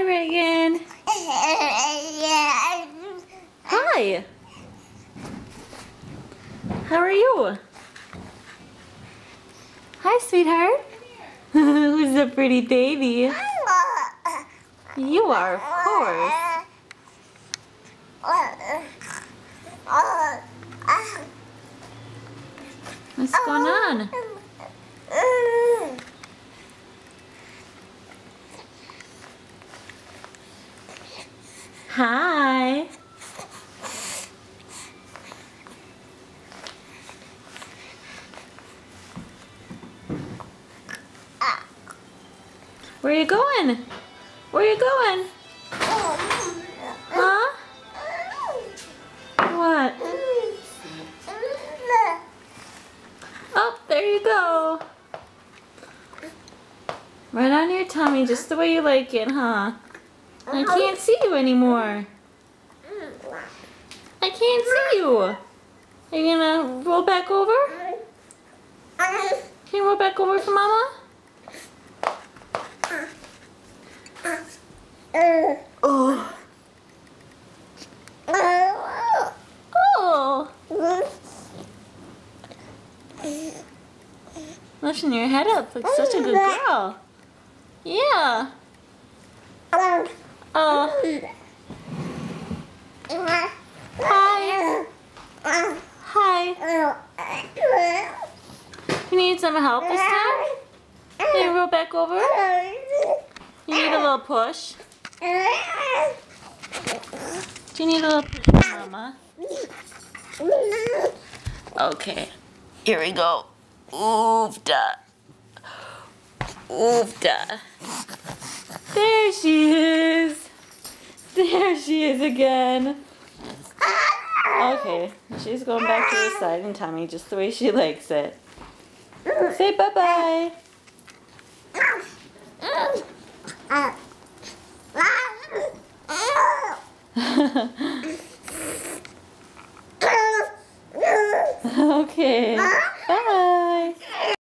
Reagan. Hi. How are you? Hi, sweetheart. Who's the pretty baby? You are, of course. What's going on? Hi. Where are you going? Where are you going? Huh? What? Oh, there you go. Right on your tummy, just the way you like it, huh? I can't see you anymore. I can't see you. Are you gonna roll back over? Can you roll back over for Mama? Oh. Oh. Lifting your head up like such a good girl. Yeah. Oh. Hi. Hi. You need some help this time? Can you roll back over? You need a little push? Do you need a little push from Mama? Okay. Here we go. Oofda. Oofda. There she is. There she is again. Okay, she's going back to her side and tummy just the way she likes it. Say bye-bye.